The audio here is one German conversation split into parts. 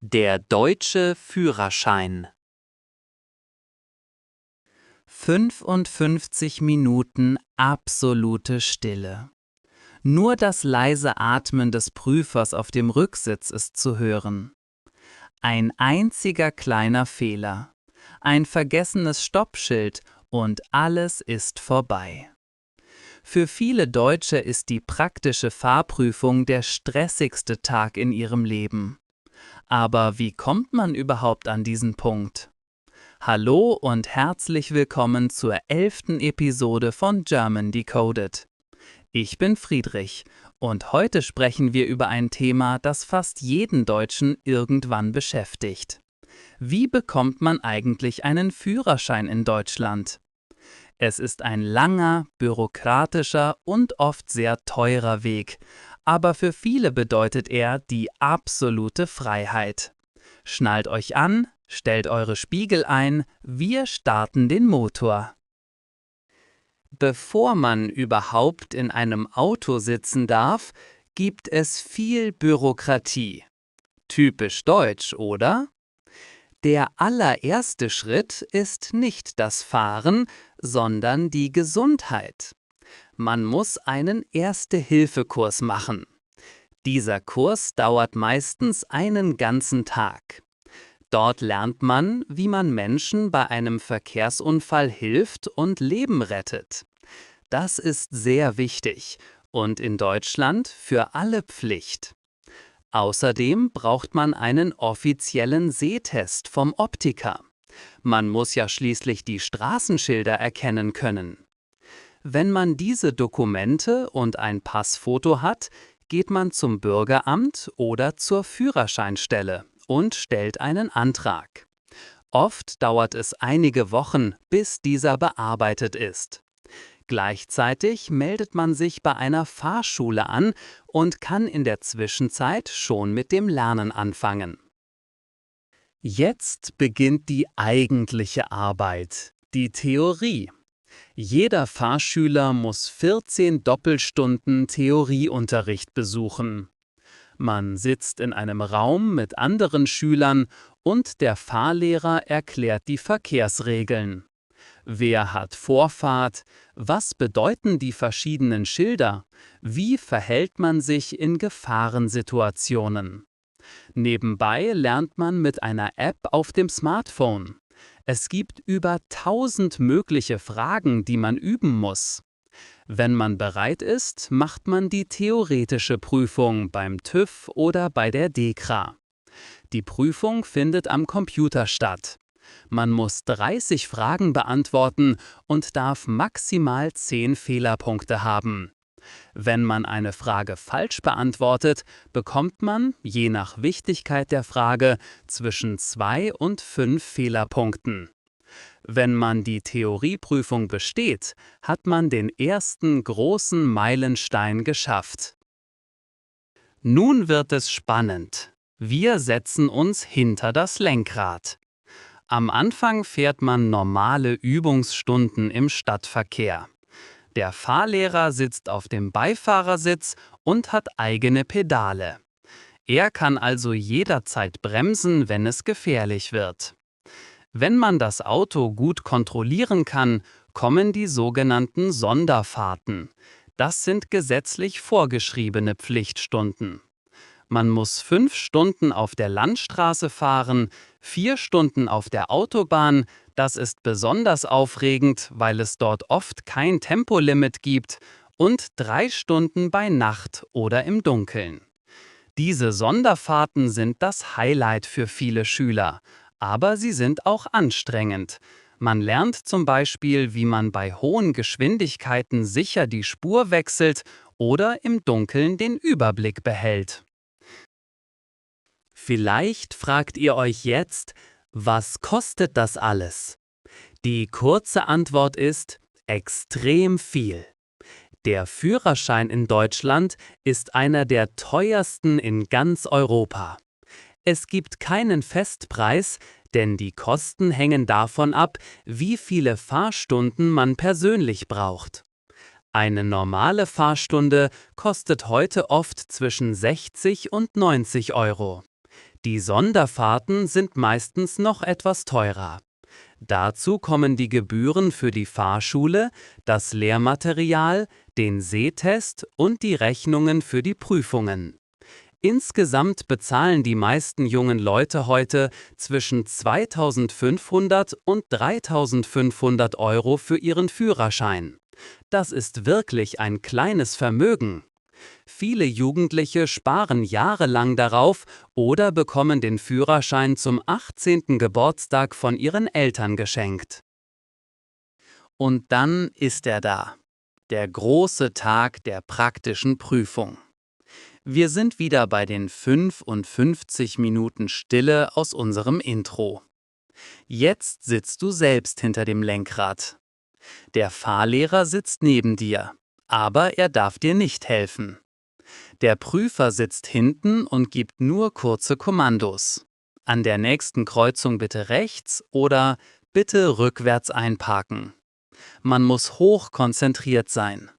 Der deutsche Führerschein. 55 Minuten absolute Stille. Nur das leise Atmen des Prüfers auf dem Rücksitz ist zu hören. Ein einziger kleiner Fehler, ein vergessenes Stoppschild und alles ist vorbei. Für viele Deutsche ist die praktische Fahrprüfung der stressigste Tag in ihrem Leben. Aber wie kommt man überhaupt an diesen Punkt? Hallo und herzlich willkommen zur 11. Episode von German Decoded. Ich bin Friedrich und heute sprechen wir über ein Thema, das fast jeden Deutschen irgendwann beschäftigt. Wie bekommt man eigentlich einen Führerschein in Deutschland? Es ist ein langer, bürokratischer und oft sehr teurer Weg, aber für viele bedeutet er die absolute Freiheit. Schnallt euch an, stellt eure Spiegel ein, wir starten den Motor. Bevor man überhaupt in einem Auto sitzen darf, gibt es viel Bürokratie. Typisch deutsch, oder? Der allererste Schritt ist nicht das Fahren, sondern die Gesundheit. Man muss einen Erste-Hilfe-Kurs machen. Dieser Kurs dauert meistens einen ganzen Tag. Dort lernt man, wie man Menschen bei einem Verkehrsunfall hilft und Leben rettet. Das ist sehr wichtig und in Deutschland für alle Pflicht. Außerdem braucht man einen offiziellen Sehtest vom Optiker. Man muss ja schließlich die Straßenschilder erkennen können. Wenn man diese Dokumente und ein Passfoto hat, geht man zum Bürgeramt oder zur Führerscheinstelle und stellt einen Antrag. Oft dauert es einige Wochen, bis dieser bearbeitet ist. Gleichzeitig meldet man sich bei einer Fahrschule an und kann in der Zwischenzeit schon mit dem Lernen anfangen. Jetzt beginnt die eigentliche Arbeit, die Theorie. Jeder Fahrschüler muss 14 Doppelstunden Theorieunterricht besuchen. Man sitzt in einem Raum mit anderen Schülern und der Fahrlehrer erklärt die Verkehrsregeln. Wer hat Vorfahrt? Was bedeuten die verschiedenen Schilder? Wie verhält man sich in Gefahrensituationen? Nebenbei lernt man mit einer App auf dem Smartphone. Es gibt über 1000 mögliche Fragen, die man üben muss. Wenn man bereit ist, macht man die theoretische Prüfung beim TÜV oder bei der DEKRA. Die Prüfung findet am Computer statt. Man muss 30 Fragen beantworten und darf maximal 10 Fehlerpunkte haben. Wenn man eine Frage falsch beantwortet, bekommt man, je nach Wichtigkeit der Frage, zwischen 2 und 5 Fehlerpunkten. Wenn man die Theorieprüfung besteht, hat man den ersten großen Meilenstein geschafft. Nun wird es spannend. Wir setzen uns hinter das Lenkrad. Am Anfang fährt man normale Übungsstunden im Stadtverkehr. Der Fahrlehrer sitzt auf dem Beifahrersitz und hat eigene Pedale. Er kann also jederzeit bremsen, wenn es gefährlich wird. Wenn man das Auto gut kontrollieren kann, kommen die sogenannten Sonderfahrten. Das sind gesetzlich vorgeschriebene Pflichtstunden. Man muss 5 Stunden auf der Landstraße fahren, 4 Stunden auf der Autobahn. Das ist besonders aufregend, weil es dort oft kein Tempolimit gibt, und 3 Stunden bei Nacht oder im Dunkeln. Diese Sonderfahrten sind das Highlight für viele Schüler, aber sie sind auch anstrengend. Man lernt zum Beispiel, wie man bei hohen Geschwindigkeiten sicher die Spur wechselt oder im Dunkeln den Überblick behält. Vielleicht fragt ihr euch jetzt, was kostet das alles? Die kurze Antwort ist extrem viel. Der Führerschein in Deutschland ist einer der teuersten in ganz Europa. Es gibt keinen Festpreis, denn die Kosten hängen davon ab, wie viele Fahrstunden man persönlich braucht. Eine normale Fahrstunde kostet heute oft zwischen 60 und 90 Euro. Die Sonderfahrten sind meistens noch etwas teurer. Dazu kommen die Gebühren für die Fahrschule, das Lehrmaterial, den Sehtest und die Rechnungen für die Prüfungen. Insgesamt bezahlen die meisten jungen Leute heute zwischen 2.500 und 3.500 € für ihren Führerschein. Das ist wirklich ein kleines Vermögen. Viele Jugendliche sparen jahrelang darauf oder bekommen den Führerschein zum 18. Geburtstag von ihren Eltern geschenkt. Und dann ist er da, der große Tag der praktischen Prüfung. Wir sind wieder bei den 55 Minuten Stille aus unserem Intro. Jetzt sitzt du selbst hinter dem Lenkrad. Der Fahrlehrer sitzt neben dir, aber er darf dir nicht helfen. Der Prüfer sitzt hinten und gibt nur kurze Kommandos. An der nächsten Kreuzung bitte rechts oder bitte rückwärts einparken. Man muss hoch konzentriert sein.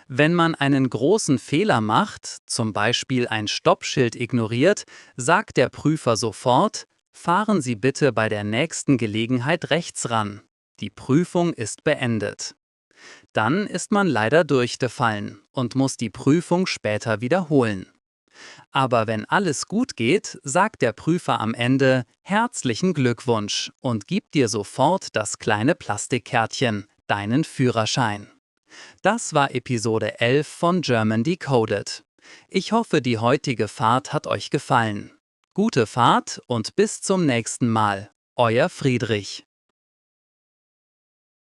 Wenn man einen großen Fehler macht, zum Beispiel ein Stoppschild ignoriert, sagt der Prüfer sofort: Fahren Sie bitte bei der nächsten Gelegenheit rechts ran. Die Prüfung ist beendet. Dann ist man leider durchgefallen und muss die Prüfung später wiederholen. Aber wenn alles gut geht, sagt der Prüfer am Ende: Herzlichen Glückwunsch und gibt dir sofort das kleine Plastikkärtchen, deinen Führerschein. Das war Episode 11 von German Decoded. Ich hoffe, die heutige Fahrt hat euch gefallen. Gute Fahrt und bis zum nächsten Mal. Euer Friedrich.